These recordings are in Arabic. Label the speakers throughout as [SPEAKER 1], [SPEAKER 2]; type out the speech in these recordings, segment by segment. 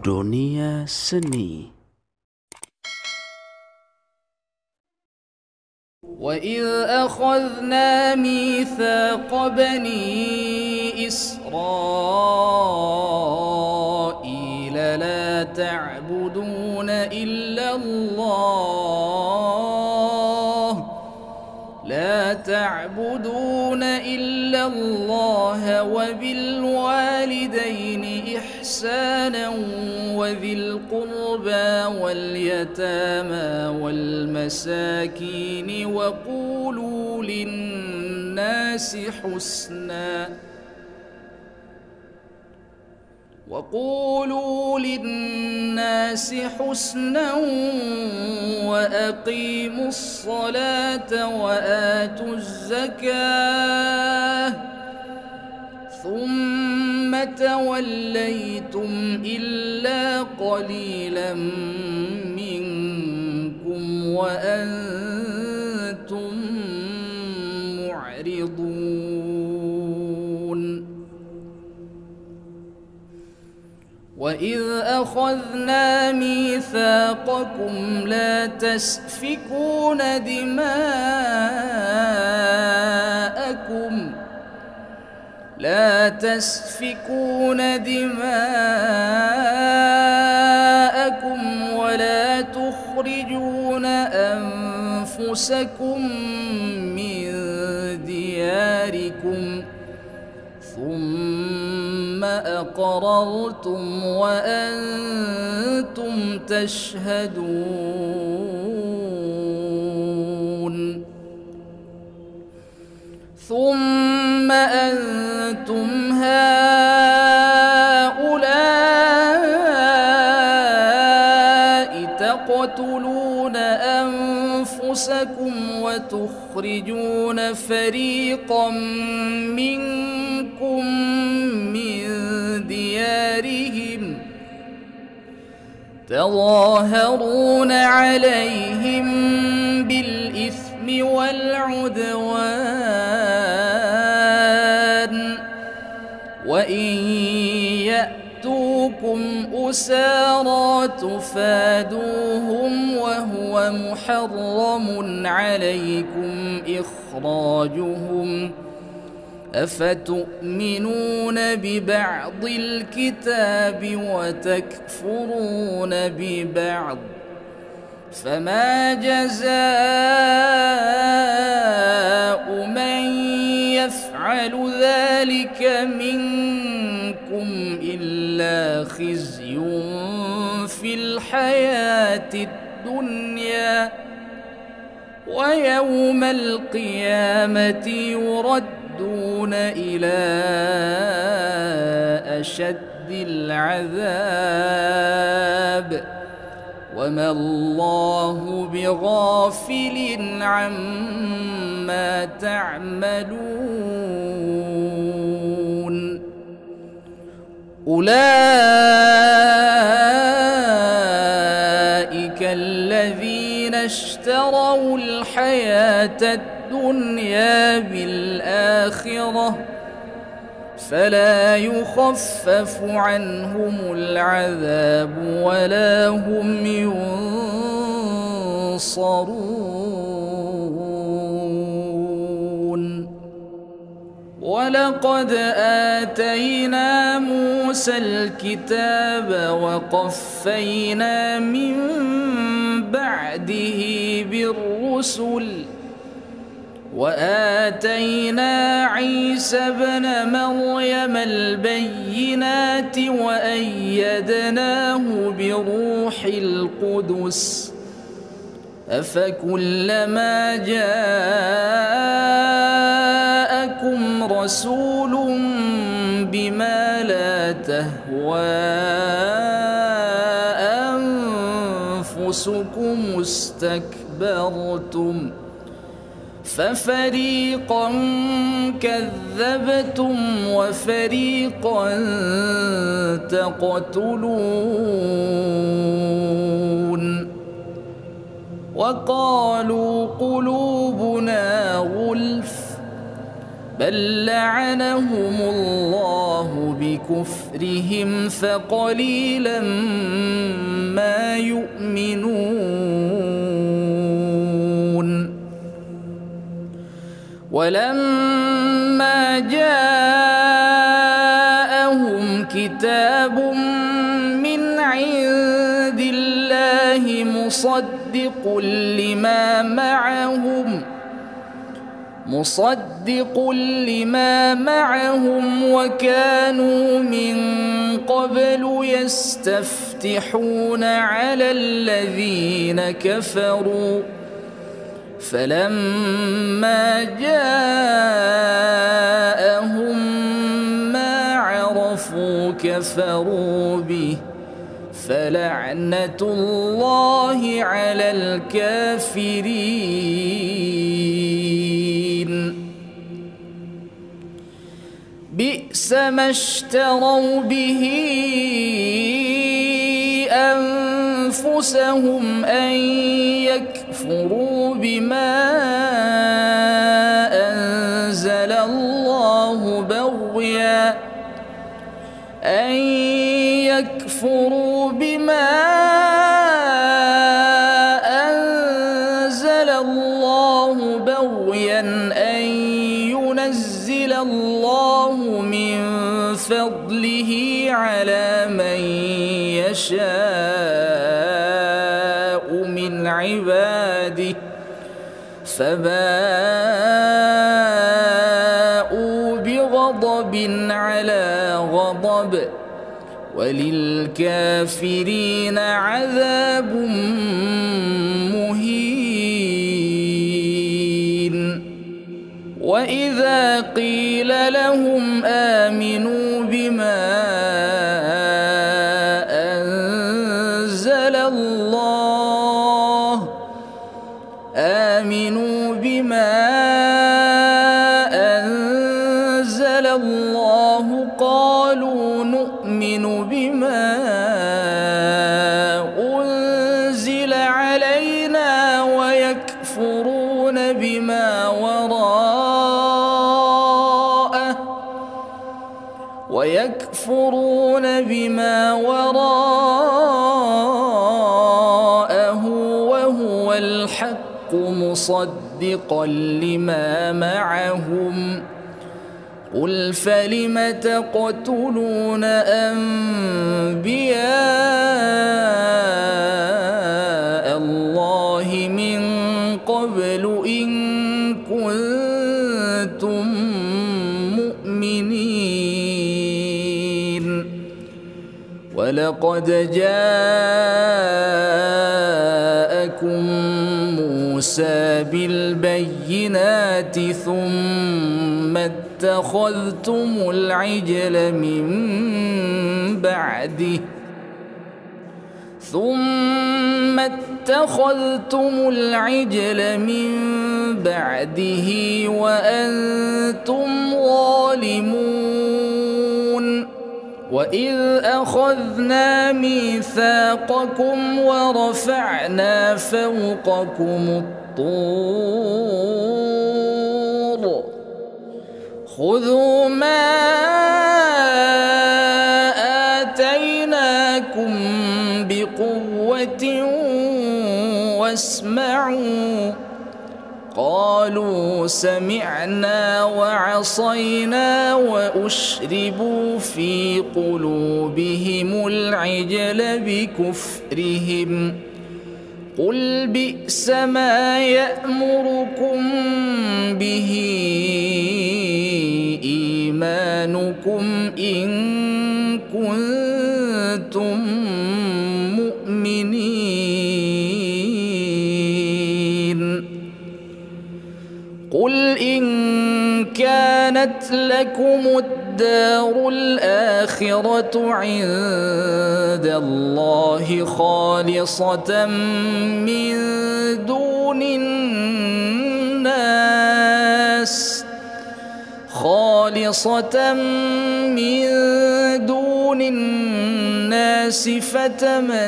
[SPEAKER 1] Dunia Seni.
[SPEAKER 2] وَإِذْ أَخَذْنَا مِيثَاقَ بَنِي إِسْرَائِيلَ لَا تَعْبُدُونَ إِلَّا اللَّهَ وَبِالْوَالِدَيْنِ إِحْسَانًا وَذِي الْقُرْبَى وَالْيَتَامَى وَالْمَسَاكِينِ وَقُولُوا لِلنَّاسِ حُسْنًا وَأَقِيمُوا الصَّلَاةَ وَآتُوا الزَّكَاةَ ثُمَّ تَوَلَّيْتُمْ إِلَّا قَلِيلًا مِّنكُمْ وَأَنتُم مُّعْرِضُونَ وَإِذْ أَخَذْنَا مِيثَاقَكُمْ لا تسفكون دماءكم ولا تخرجون أنفسكم من دياركم ثم أقررتم وأنتم تشهدون ثم أنتم هؤلاء تقتلون أنفسكم وتخرجون فريقا منكم من ديارهم تظاهرون عليهم بالإثم والعدوان وإن يأتوكم أسارى تفادوهم وهو محرم عليكم إخراجهم أفتؤمنون ببعض الكتاب وتكفرون ببعض فما جزاء من يفعل ذلك منكم إلا خزي في الحياة الدنيا ويوم القيامة يردون إلى أشد العذاب وما الله بغافل عما تعملون أولئك الذين اشتروا الحياة الدنيا بالآخرة فلا يخفف عنهم العذاب ولا هم ينصرون ولقد آتينا موسى الكتاب وقفينا من بعده بالرسل وآتينا عيسى ابن مريم البينات وأيدناه بروح القدس أفكلما جاءكم رسول بما لا تهوى أنفسكم استكبرتم ففريقا كذبتم وفريقا تقتلون وقالوا قلوبنا غلف بل لعنهم الله بكفرهم فقليلا ما يؤمنون ولما جاءهم كتاب من عند الله مصدق لما معهم وكانوا من قبل يستفتحون على الذين كفروا فلما جاءهم ما عرفوا كفروا به فلعنة الله على الكافرين بئس ما اشتروا به أنفسهم أن يكفروا بما أنزل الله بغيا أن ينزل الله من فضله على من يشاء من عباده فباءوا بغضب على غضب وللكافرين عذاب مهين وإذا قيل لهم آمنوا بما أنزل الله قالوا نؤمن بما أنزل علينا ويكفرون بما وراءه وهو الحق مصدقا لما معهم قل فلم تقتلون أنبياء الله من قبل إن كنتم مؤمنين ولقد جاءكم موسى بالبينات ثم اتخذتم العجل من بعده وأنتم ظالمون وإذ أخذنا ميثاقكم ورفعنا فوقكم الطور خذوا ما آتيناكم بقوة واسمعوا قالوا سمعنا وعصينا وأشربوا في قلوبهم العجل بكفرهم قل بئس ما يأمركم به إيمانكم إن كنتم مؤمنين قل إن كانت لكم الدار الآخرة عند الله خالصة من دون الناس فتمنوا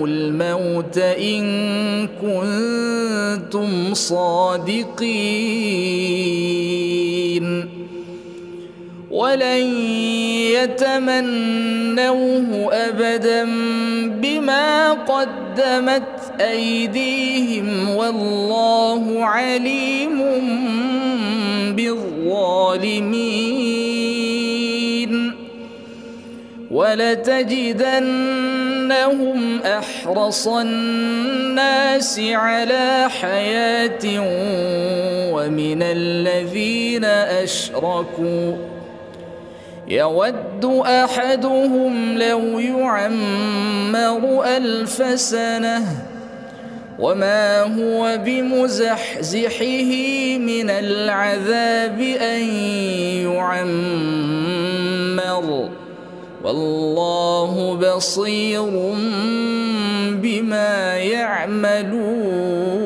[SPEAKER 2] الموت إن كنتم صادقين ولن يتمنوه أبدا بما قدمت أيديهم والله عليم بالظالمين. ولتجدنهم أحرص الناس على حياة ومن الذين أشركوا يود أحدهم لو يعمر 1000 سنة وما هو بمزحزحه من العذاب أن يعمر والله بصير بما يعملون.